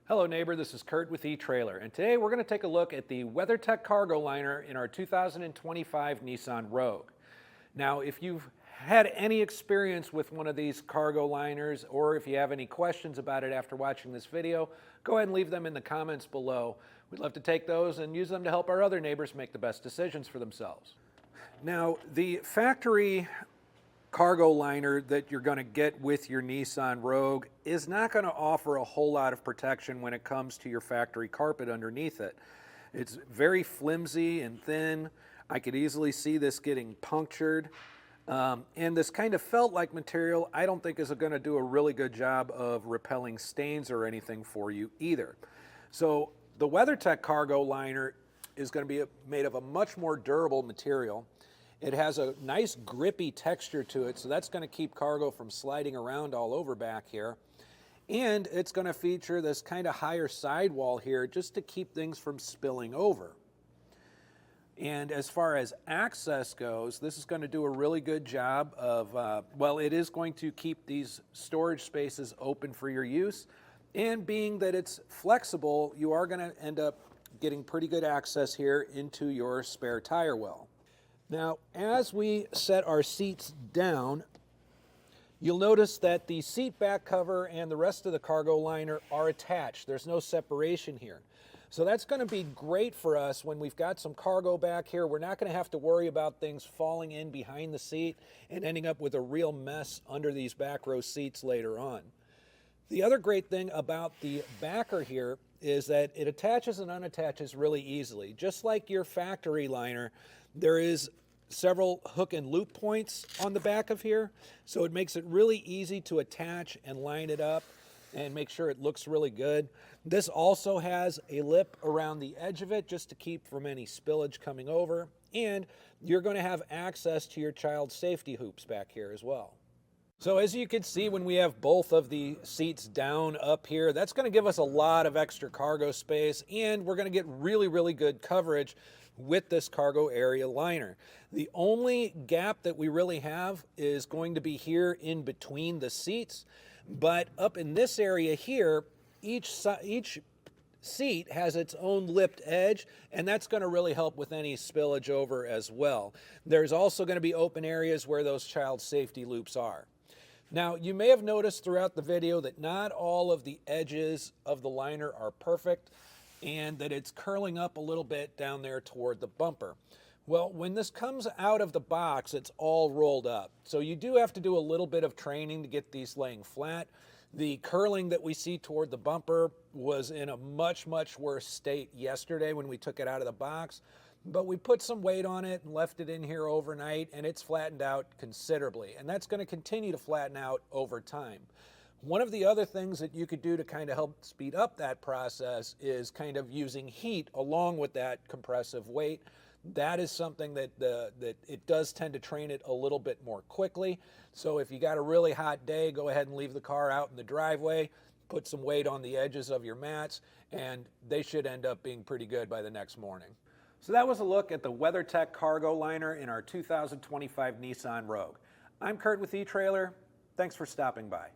Hello neighbor, this is Curt with Etrailer, and today we're going to take a look at the WeatherTech Cargo Liner in our 2025 Nissan Rogue. Now, if you've had any experience with one of these cargo liners, or if you have any questions about it after watching this video, go ahead and leave them in the comments below. We'd love to take those and use them to help our other neighbors make the best decisions for themselves. Now, the factory cargo liner that you're going to get with your Nissan Rogue is not going to offer a whole lot of protection when it comes to your factory carpet underneath it. It's very flimsy and thin. I could easily see this getting punctured. And this kind of felt-like material I don't think is going to do a really good job of repelling stains or anything for you either. So the WeatherTech Cargo Liner is going to be made of a much more durable material. It has a nice grippy texture to it, so that's going to keep cargo from sliding around all over back here. And it's going to feature this kind of higher sidewall here just to keep things from spilling over. And as far as access goes, this is going to do a really good job of, well, it is going to keep these storage spaces open for your use. And being that it's flexible, you are going to end up getting pretty good access here into your spare tire well. Now, as we set our seats down, you'll notice that the seat back cover and the rest of the cargo liner are attached. There's no separation here. So that's going to be great for us when we've got some cargo back here. We're not going to have to worry about things falling in behind the seat and ending up with a real mess under these back row seats later on. The other great thing about the backer here is that it attaches and unattaches really easily. Just like your factory liner, there is several hook and loop points on the back of here, so it makes it really easy to attach and line it up and make sure it looks really good. This also has a lip around the edge of it just to keep from any spillage coming over, and you're going to have access to your child safety hoops back here as well. So as you can see, when we have both of the seats down up here, that's going to give us a lot of extra cargo space, and we're going to get really good coverage with this cargo area liner. The only gap that we really have is going to be here in between the seats, but up in this area here, each seat has its own lipped edge, and that's going to really help with any spillage over as well. There's also going to be open areas where those child safety loops are. Now, you may have noticed throughout the video that not all of the edges of the liner are perfect, and that it's curling up a little bit down there toward the bumper. Well, when this comes out of the box, it's all rolled up. So you do have to do a little bit of training to get these laying flat. The curling that we see toward the bumper was in a much worse state yesterday when we took it out of the box. But we put some weight on it and left it in here overnight, and it's flattened out considerably. And that's going to continue to flatten out over time. One of the other things that you could do to kind of help speed up that process is kind of using heat along with that compressive weight. That is something that it does tend to train it a little bit more quickly. So if you got a really hot day, go ahead and leave the car out in the driveway, put some weight on the edges of your mats, and they should end up being pretty good by the next morning. So that was a look at the WeatherTech Cargo Liner in our 2025 Nissan Rogue. I'm Curt with Etrailer. Thanks for stopping by.